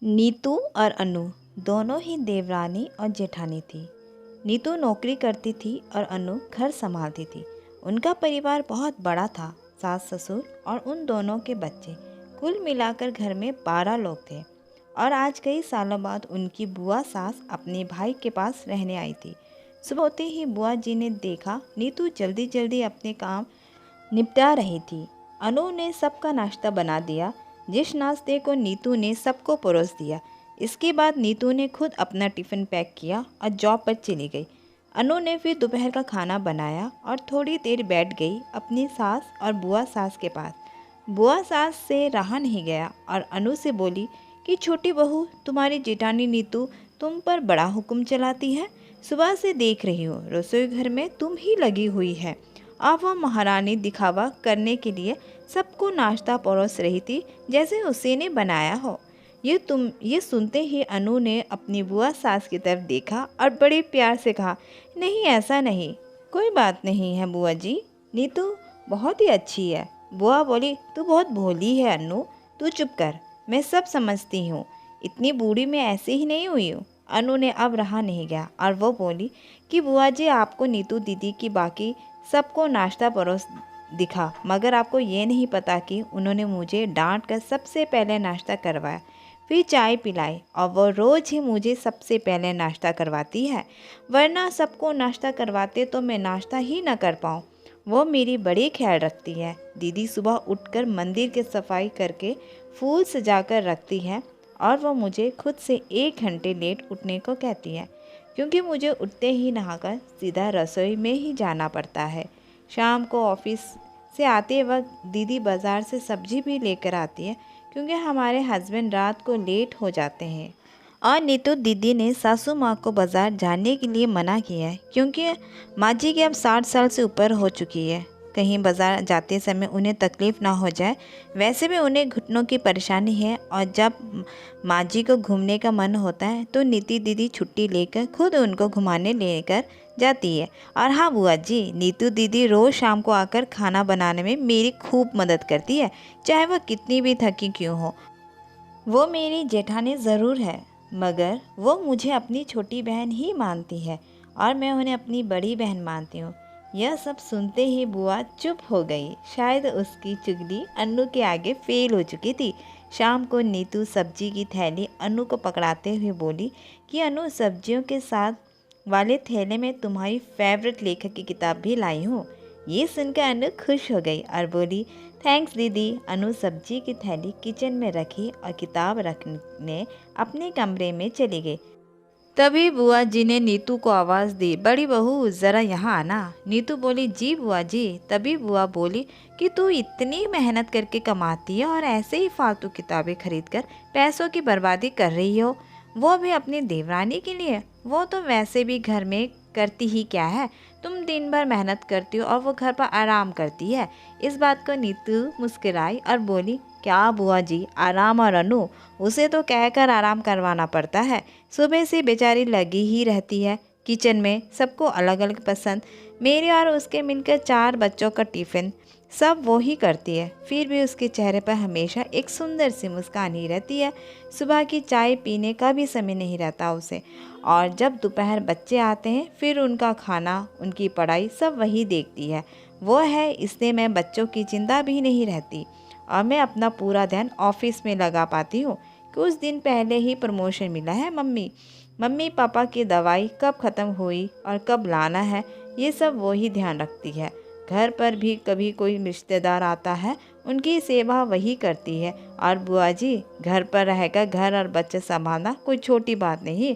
नीतू और अनु दोनों ही देवरानी और जेठानी थी। नीतू नौकरी करती थी और अनु घर संभालती थी। उनका परिवार बहुत बड़ा था, सास ससुर और उन दोनों के बच्चे, कुल मिलाकर घर में 12 लोग थे। और आज कई सालों बाद उनकी बुआ सास अपने भाई के पास रहने आई थी। सुबह होते ही बुआ जी ने देखा नीतू जल्दी जल्दी अपने काम निपटा रही थी। अनु ने सबका नाश्ता बना दिया, जिस नाश्ते को नीतू ने सबको परोस दिया। इसके बाद नीतू ने खुद अपना टिफ़िन पैक किया और जॉब पर चली गई। अनु ने फिर दोपहर का खाना बनाया और थोड़ी देर बैठ गई अपनी सास और बुआ सास के पास। बुआ सास से रहा नहीं गया और अनु से बोली कि छोटी बहू, तुम्हारी जेठानी नीतू तुम पर बड़ा हुक्म चलाती है। सुबह से देख रही हो रसोई घर में तुम ही लगी हुई है। अब वह महारानी दिखावा करने के लिए सबको नाश्ता परोस रही थी, जैसे उसी ने बनाया हो। ये सुनते ही अनु ने अपनी बुआ सास की तरफ देखा और बड़े प्यार से कहा, नहीं ऐसा नहीं, कोई बात नहीं है बुआ जी, नीतू बहुत ही अच्छी है। बुआ बोली, तू बहुत भोली है अनु, तू चुप कर, मैं सब समझती हूँ, इतनी बूढ़ी मैं ऐसे ही नहीं हुई हूँ। अनु ने अब रहा नहीं गया और वो बोली कि बुआ जी, आपको नीतू दीदी की बाकी सबको नाश्ता परोस दिखा, मगर आपको ये नहीं पता कि उन्होंने मुझे डांट कर सबसे पहले नाश्ता करवाया, फिर चाय पिलाई, और वो रोज़ ही मुझे सबसे पहले नाश्ता करवाती है। वरना सबको नाश्ता करवाते तो मैं नाश्ता ही न कर पाऊँ। वो मेरी बड़ी ख्याल रखती है। दीदी सुबह उठकर मंदिर की सफाई करके फूल सजाकर रखती है और वो मुझे खुद से 1 घंटे लेट उठने को कहती है, क्योंकि मुझे उठते ही नहाकर सीधा रसोई में ही जाना पड़ता है। शाम को ऑफिस से आते वक्त दीदी बाज़ार से सब्जी भी लेकर आती है, क्योंकि हमारे हस्बैंड रात को लेट हो जाते हैं। और नीतू दीदी ने सासू माँ को बाज़ार जाने के लिए मना किया है, क्योंकि माँ जी की अब 60 साल से ऊपर हो चुकी है, कहीं बाज़ार जाते समय उन्हें तकलीफ़ ना हो जाए। वैसे भी उन्हें घुटनों की परेशानी है और जब माँ जी को घूमने का मन होता है तो नीतू दीदी छुट्टी लेकर खुद उनको घुमाने लेकर जाती है। और हाँ बुआ जी, नीतू दीदी रोज़ शाम को आकर खाना बनाने में मेरी खूब मदद करती है, चाहे वह कितनी भी थकी क्यों हो। वो मेरी जेठानी ज़रूर है, मगर वो मुझे अपनी छोटी बहन ही मानती है और मैं उन्हें अपनी बड़ी बहन मानती हूँ। यह सब सुनते ही बुआ चुप हो गई। शायद उसकी चुगली अनु के आगे फेल हो चुकी थी। शाम को नीतू सब्जी की थैली अनु को पकड़ाते हुए बोली कि अनु, सब्जियों के साथ वाले थैले में तुम्हारी फेवरेट लेखक की किताब भी लाई हूँ। ये सुनकर अनु खुश हो गई और बोली, थैंक्स दीदी। अनु सब्जी की थैली किचन में रखी और किताब रखने अपने कमरे में चली गई। तभी बुआ जी ने नीतू को आवाज़ दी, बड़ी बहू ज़रा यहाँ आना। नीतू बोली, जी बुआ जी। तभी बुआ बोली कि तू इतनी मेहनत करके कमाती है और ऐसे ही फालतू किताबें खरीद कर पैसों की बर्बादी कर रही हो, वो भी अपनी देवरानी के लिए। वो तो वैसे भी घर में करती ही क्या है, तुम दिन भर मेहनत करती हो और वो घर पर आराम करती है। इस बात को नीतू मुस्कुराई और बोली, क्या बुआ जी, आराम और अनु, उसे तो कहकर आराम करवाना पड़ता है। सुबह से बेचारी लगी ही रहती है किचन में, सबको अलग अलग पसंद, मेरे और उसके मिलकर 4 बच्चों का टिफ़िन सब वो ही करती है। फिर भी उसके चेहरे पर हमेशा एक सुंदर सी मुस्कान ही रहती है। सुबह की चाय पीने का भी समय नहीं रहता उसे, और जब दोपहर बच्चे आते हैं फिर उनका खाना, उनकी पढ़ाई सब वही देखती है। वो है, इसलिए मैं बच्चों की चिंता भी नहीं रहती और मैं अपना पूरा ध्यान ऑफिस में लगा पाती हूँ। कुछ दिन पहले ही प्रमोशन मिला है। मम्मी पापा की दवाई कब ख़त्म हुई और कब लाना है, ये सब वो ही ध्यान रखती है। घर पर भी कभी कोई रिश्तेदार आता है, उनकी सेवा वही करती है। और बुआ जी, घर पर रहकर घर और बच्चे संभालना कोई छोटी बात नहीं।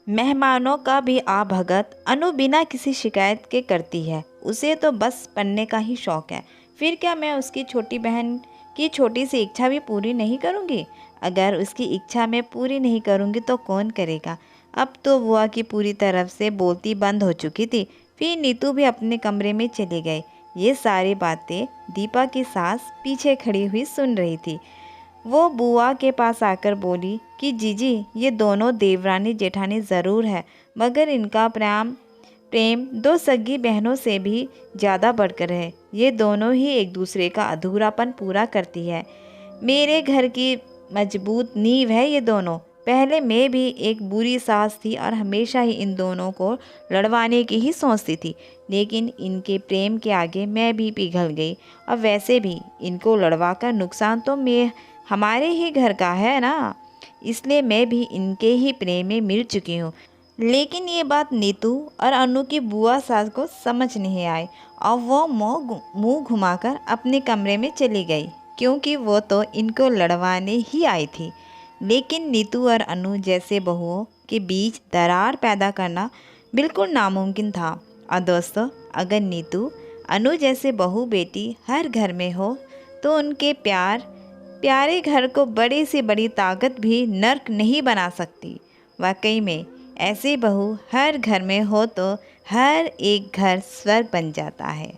मेहमानों का भी भगत अनु बिना किसी शिकायत के करती है। उसे तो बस पढ़ने का ही शौक़ है। फिर क्या मैं उसकी छोटी बहन की छोटी सी इच्छा भी पूरी नहीं करूँगी? अगर उसकी इच्छा मैं पूरी नहीं करूँगी तो कौन करेगा? अब तो बुआ की पूरी तरफ से बोलती बंद हो चुकी थी। फिर नीतू भी अपने कमरे में चली गई। ये सारी बातें दीपा की सास पीछे खड़ी हुई सुन रही थी। वो बुआ के पास आकर बोली कि जीजी, ये दोनों देवरानी जेठानी ज़रूर है, मगर इनका प्रेम 2 सगी बहनों से भी ज़्यादा बढ़कर है। ये दोनों ही एक दूसरे का अधूरापन पूरा करती है। मेरे घर की मजबूत नींव है ये दोनों। पहले मैं भी एक बुरी सास थी और हमेशा ही इन दोनों को लड़वाने की ही सोचती थी, लेकिन इनके प्रेम के आगे मैं भी पिघल गई। और वैसे भी इनको लड़वाकर नुकसान तो मैं हमारे ही घर का है ना, इसलिए मैं भी इनके ही प्रेम में मिल चुकी हूँ। लेकिन ये बात नीतू और अनु की बुआ सास को समझ नहीं आई और वो मुंह घुमाकर अपने कमरे में चली गई, क्योंकि वो तो इनको लड़वाने ही आई थी। लेकिन नीतू और अनु जैसे बहुओं के बीच दरार पैदा करना बिल्कुल नामुमकिन था। और दोस्तों, अगर नीतू अनु जैसे बहू बेटी हर घर में हो तो उनके प्यारे घर को बड़ी से बड़ी ताकत भी नर्क नहीं बना सकती। वाकई में ऐसी बहू हर घर में हो तो हर एक घर स्वर्ग बन जाता है।